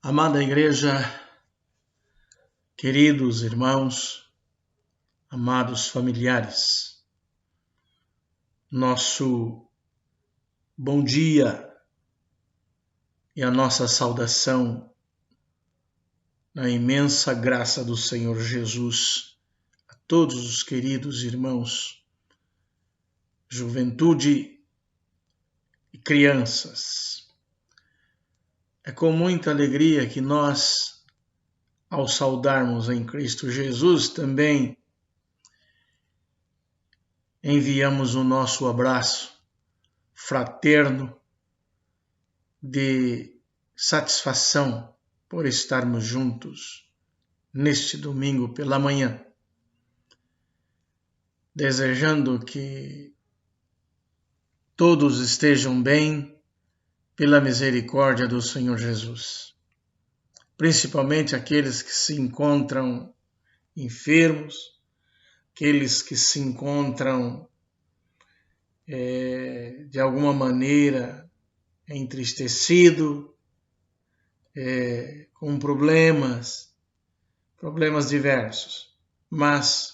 Amada Igreja, queridos irmãos, amados familiares, nosso bom dia e a nossa saudação na imensa graça do Senhor Jesus a todos os queridos irmãos, juventude e crianças. É com muita alegria que nós, ao saudarmos em Cristo Jesus, também enviamos o nosso abraço fraterno de satisfação por estarmos juntos neste domingo pela manhã, desejando que todos estejam bem pela misericórdia do Senhor Jesus, principalmente aqueles que se encontram enfermos, aqueles que se encontram de alguma maneira entristecidos, com problemas diversos, mas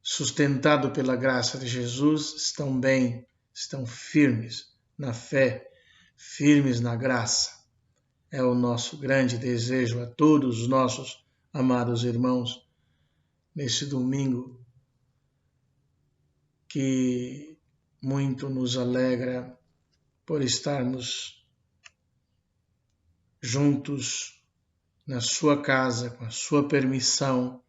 sustentado pela graça de Jesus, estão bem, estão firmes na fé, firmes na graça. É o nosso grande desejo a todos os nossos amados irmãos nesse domingo, que muito nos alegra por estarmos juntos na sua casa, com a sua permissão,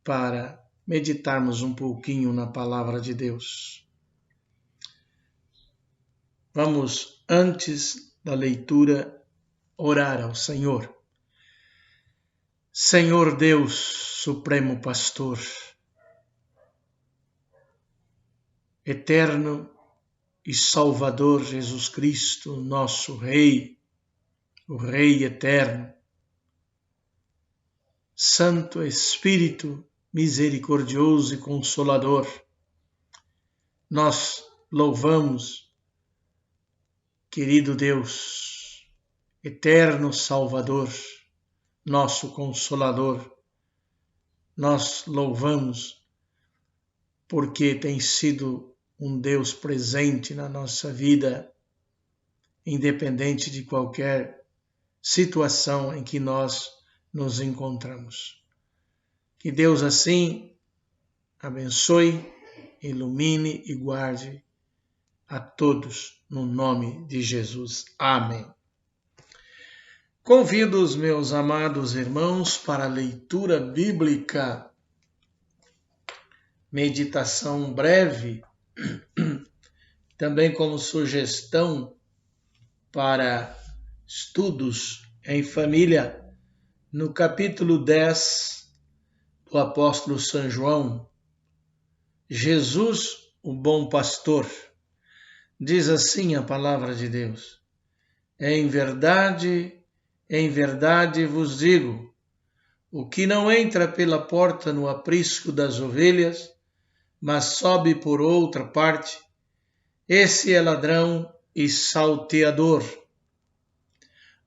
para meditarmos um pouquinho na palavra de Deus. Vamos, antes da leitura, orar ao Senhor. Senhor Deus, Supremo Pastor, eterno e Salvador Jesus Cristo, nosso Rei, o Rei eterno, Santo Espírito misericordioso e consolador, nós louvamos, querido Deus, eterno Salvador, nosso Consolador, nós louvamos porque tem sido um Deus presente na nossa vida, independente de qualquer situação em que nós nos encontramos. Que Deus assim abençoe, ilumine e guarde a todos no nome de Jesus. Amém. Convido os meus amados irmãos para a leitura bíblica, meditação breve, também como sugestão para estudos em família, no capítulo 10 do apóstolo São João, Jesus, o bom pastor. Diz assim a palavra de Deus: em verdade vos digo, o que não entra pela porta no aprisco das ovelhas, mas sobe por outra parte, esse é ladrão e salteador.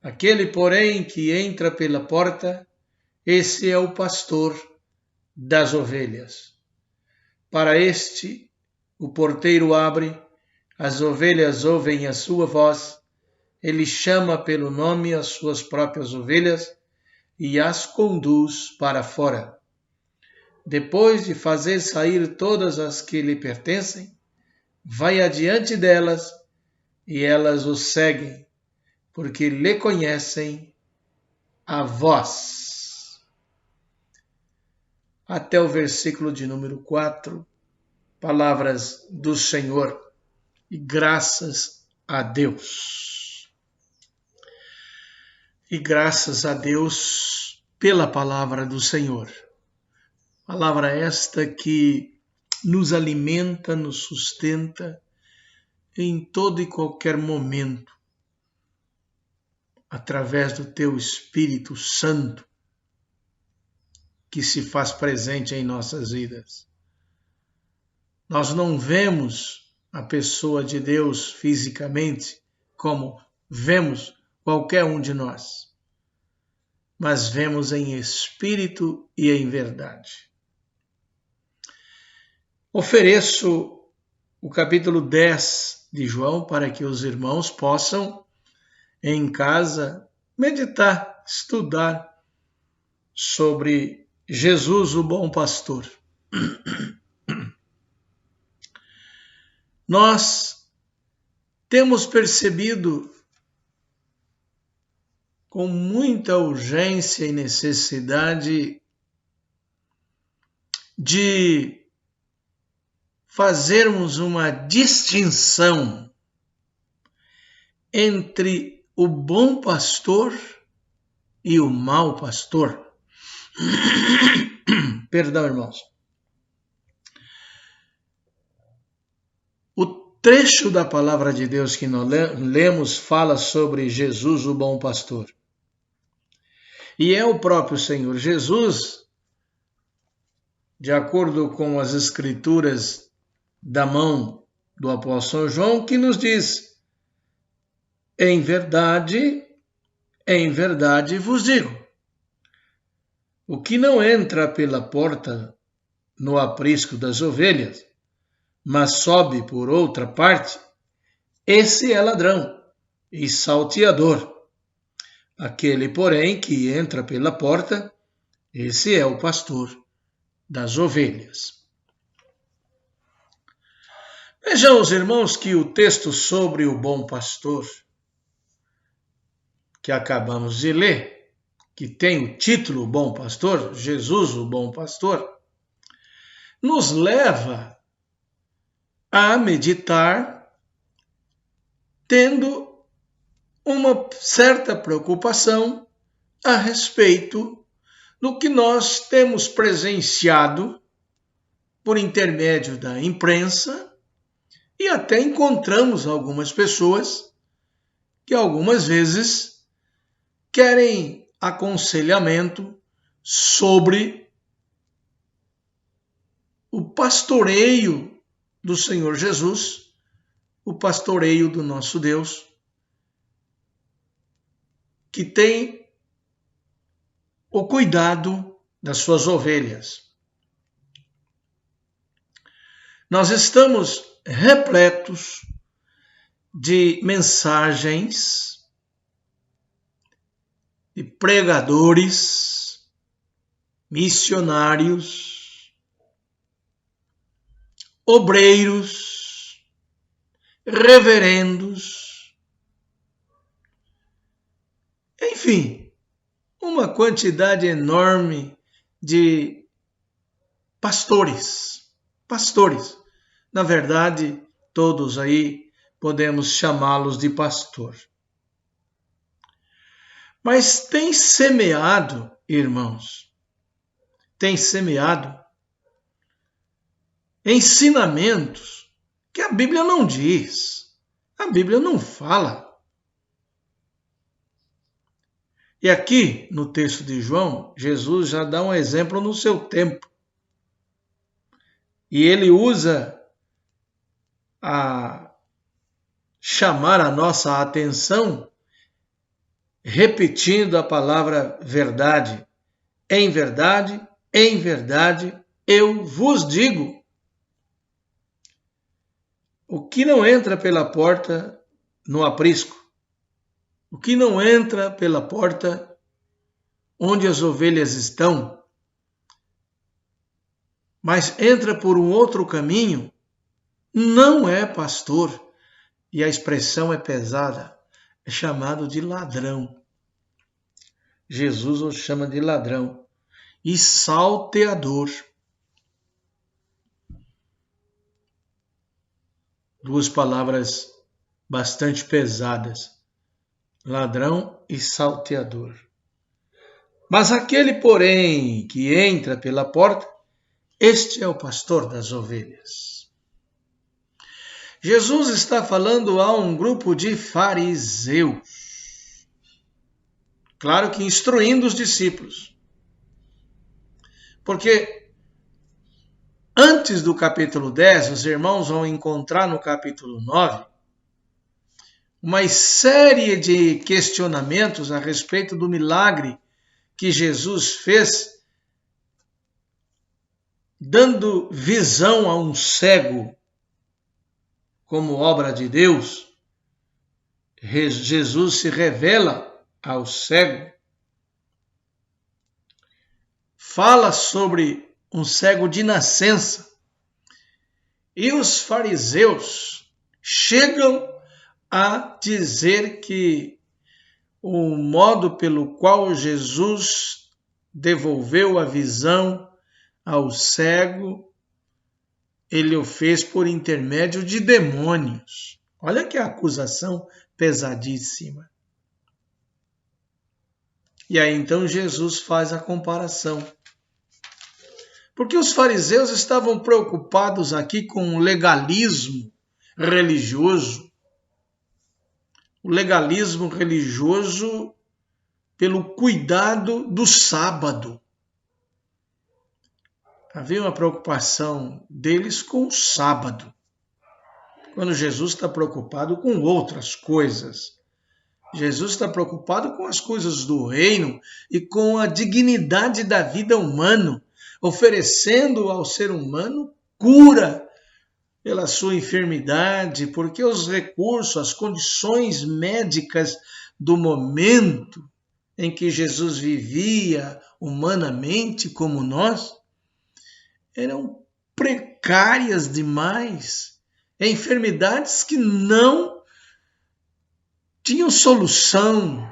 Aquele, porém, que entra pela porta, esse é o pastor das ovelhas. Para este, o porteiro abre, as ovelhas ouvem a sua voz, ele chama pelo nome as suas próprias ovelhas e as conduz para fora. Depois de fazer sair todas as que lhe pertencem, vai adiante delas e elas o seguem, porque lhe conhecem a voz. Até o versículo de número 4, palavras do Senhor, e graças a Deus. E graças a Deus pela palavra do Senhor. Palavra esta que nos alimenta, nos sustenta em todo e qualquer momento, através do teu Espírito Santo, que se faz presente em nossas vidas. Nós não vemos a pessoa de Deus fisicamente como vemos qualquer um de nós, mas vemos em espírito e em verdade. Ofereço o capítulo 10 de João para que os irmãos possam, em casa, meditar, estudar sobre Jesus, o bom pastor. Nós temos percebido com muita urgência e necessidade de fazermos uma distinção entre o bom pastor e o mau pastor. Perdão, irmãos. O trecho da palavra de Deus que nós lemos fala sobre Jesus, o bom pastor. E é o próprio Senhor Jesus, de acordo com as escrituras da mão do apóstolo João, que nos diz: em verdade vos digo, o que não entra pela porta no aprisco das ovelhas, mas sobe por outra parte, esse é ladrão e salteador. Aquele, porém, que entra pela porta, esse é o pastor das ovelhas. Vejam os irmãos que o texto sobre o bom pastor, que acabamos de ler, que tem o título Bom Pastor, Jesus o Bom Pastor, nos leva a meditar tendo uma certa preocupação a respeito do que nós temos presenciado por intermédio da imprensa e até encontramos algumas pessoas que algumas vezes querem aconselhamento sobre o pastoreio do Senhor Jesus, o pastoreio do nosso Deus, que tem o cuidado das suas ovelhas. Nós estamos repletos de mensagens, de pregadores, missionários, obreiros, reverendos, enfim, uma quantidade enorme de pastores. Na verdade, todos aí podemos chamá-los de pastor. Mas tem semeado, irmãos, ensinamentos que a Bíblia não diz, a Bíblia não fala. E aqui, no texto de João, Jesus já dá um exemplo no seu tempo. E ele usa a chamar a nossa atenção repetindo a palavra verdade. Em verdade, eu vos digo. O que não entra pela porta no aprisco, O que não entra pela porta onde as ovelhas estão, mas entra por um outro caminho, não é pastor. E a expressão é pesada, é chamado de ladrão. Jesus o chama de ladrão e salteador. Duas palavras bastante pesadas, ladrão e salteador. Mas aquele, porém, que entra pela porta, este é o pastor das ovelhas. Jesus está falando a um grupo de fariseus. Claro que instruindo os discípulos. Porque antes do capítulo 10, os irmãos vão encontrar no capítulo 9 uma série de questionamentos a respeito do milagre que Jesus fez, dando visão a um cego como obra de Deus. Jesus se revela ao cego, fala sobre um cego de nascença, e os fariseus chegam a dizer que o modo pelo qual Jesus devolveu a visão ao cego, ele o fez por intermédio de demônios. Olha que acusação pesadíssima. E aí então Jesus faz a comparação. Porque os fariseus estavam preocupados aqui com o legalismo religioso. O legalismo religioso pelo cuidado do sábado. Havia uma preocupação deles com o sábado, quando Jesus está preocupado com outras coisas. Jesus está preocupado com as coisas do reino e com a dignidade da vida humana, oferecendo ao ser humano cura pela sua enfermidade, porque os recursos, as condições médicas do momento em que Jesus vivia humanamente como nós, eram precárias demais, enfermidades que não tinham solução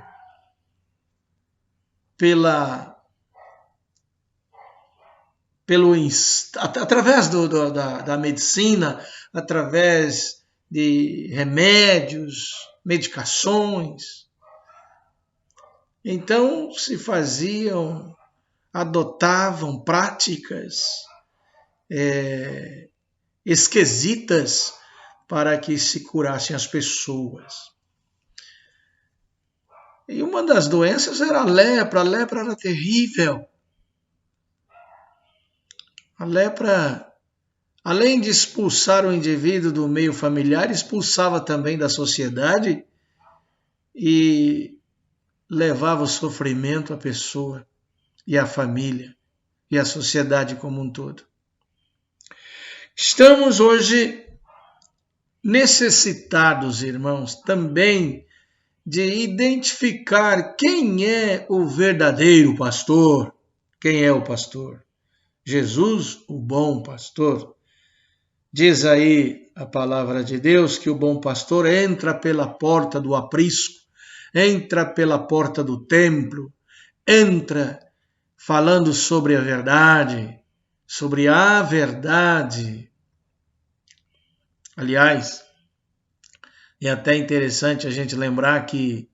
através da medicina, através de remédios, medicações. Então adotavam práticas esquisitas para que se curassem as pessoas. E uma das doenças era a lepra. A lepra era terrível. A lepra, além de expulsar o indivíduo do meio familiar, expulsava também da sociedade e levava o sofrimento à pessoa e à família e à sociedade como um todo. Estamos hoje necessitados, irmãos, também de identificar quem é o verdadeiro pastor. Quem é o pastor? Jesus, o bom pastor. Diz aí a palavra de Deus que o bom pastor entra pela porta do aprisco, entra pela porta do templo, entra falando sobre a verdade, sobre a verdade. Aliás, é até interessante a gente lembrar que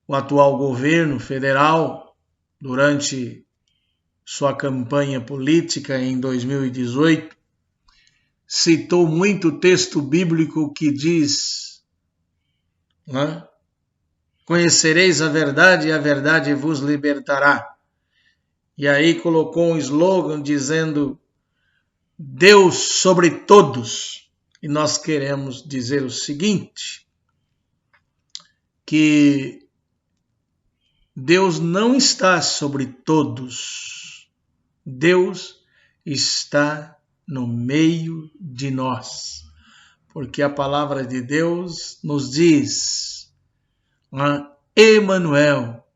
o atual governo federal, durante sua campanha política em 2018, citou muito texto bíblico que diz, né? Conhecereis a verdade e a verdade vos libertará. E aí colocou um slogan dizendo Deus sobre todos. E nós queremos dizer o seguinte, que Deus não está sobre todos. Deus está no meio de nós. porque a palavra de Deus nos diz, Emanuel,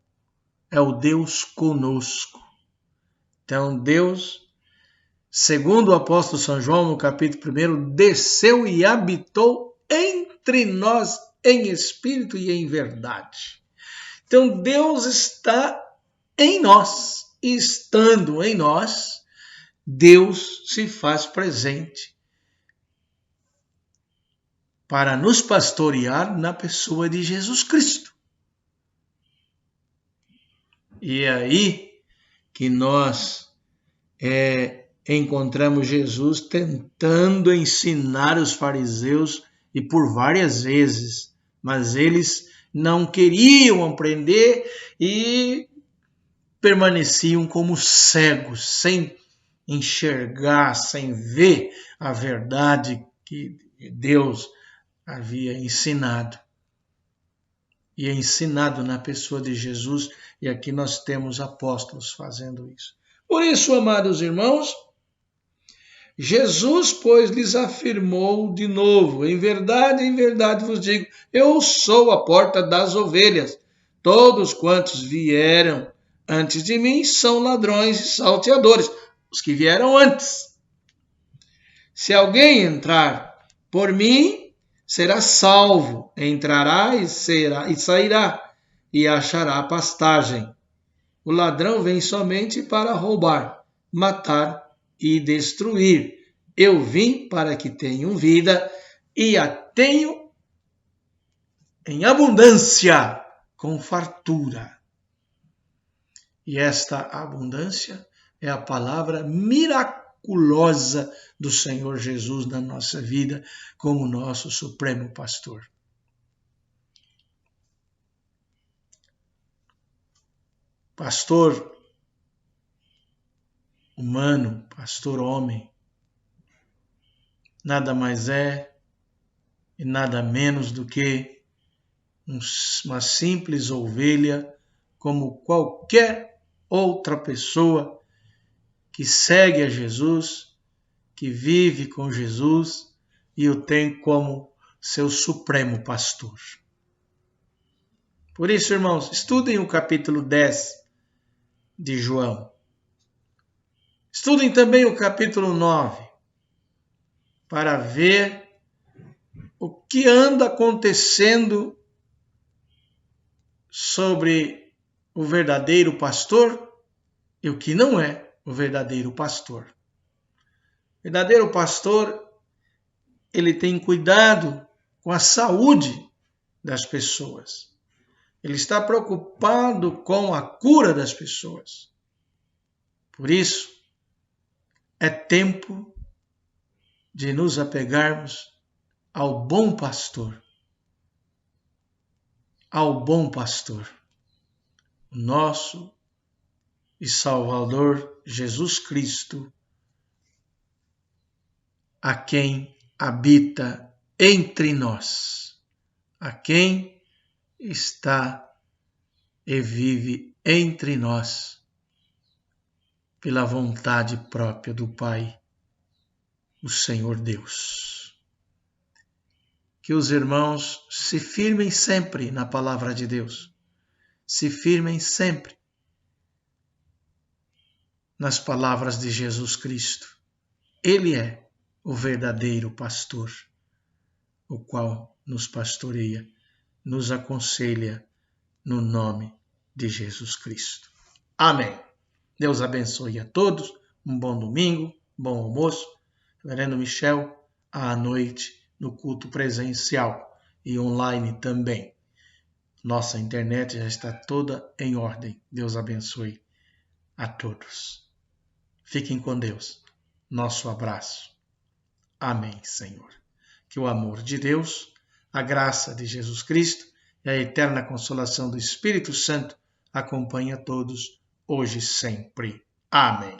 é o Deus conosco. Então Deus, segundo o apóstolo São João, no capítulo 1, desceu e habitou entre nós em espírito e em verdade. Então Deus está em nós, e estando em nós, Deus se faz presente para nos pastorear na pessoa de Jesus Cristo. E é aí que nós encontramos Jesus tentando ensinar os fariseus, e por várias vezes, mas eles não queriam aprender e permaneciam como cegos, sem enxergar, sem ver a verdade que Deus havia ensinado. E é ensinado na pessoa de Jesus, e aqui nós temos apóstolos fazendo isso. Por isso, amados irmãos, Jesus, pois, lhes afirmou de novo, em verdade vos digo, eu sou a porta das ovelhas. Todos quantos vieram antes de mim são ladrões e salteadores, os que vieram antes. Se alguém entrar por mim, será salvo, entrará e sairá, e achará pastagem. O ladrão vem somente para roubar, matar e destruir. Eu vim para que tenham vida e a tenham em abundância, com fartura. E esta abundância é a palavra miraculosa do Senhor Jesus na nossa vida, como nosso supremo pastor. Pastor humano, pastor homem, nada mais é e nada menos do que uma simples ovelha, como qualquer outra pessoa que segue a Jesus, que vive com Jesus e o tem como seu supremo pastor. Por isso, irmãos, estudem o capítulo 10 de João. Estudem também o capítulo 9, para ver o que anda acontecendo sobre o verdadeiro pastor e o que não é o verdadeiro pastor. O verdadeiro pastor, ele tem cuidado com a saúde das pessoas. Ele está preocupado com a cura das pessoas. Por isso, é tempo de nos apegarmos ao bom pastor. Ao bom pastor, o nosso e Salvador Jesus Cristo, a quem habita entre nós, a quem está e vive entre nós, pela vontade própria do Pai, o Senhor Deus. Que os irmãos se firmem sempre na palavra de Deus, se firmem sempre nas palavras de Jesus Cristo. Ele é o verdadeiro pastor, o qual nos pastoreia, nos aconselha no nome de Jesus Cristo. Amém. Deus abençoe a todos, um bom domingo, bom almoço. Reverendo Michel, à noite, no culto presencial e online também. Nossa internet já está toda em ordem. Deus abençoe a todos. Fiquem com Deus. Nosso abraço. Amém, Senhor. Que o amor de Deus, a graça de Jesus Cristo e a eterna consolação do Espírito Santo acompanhe a todos, hoje e sempre. Amém.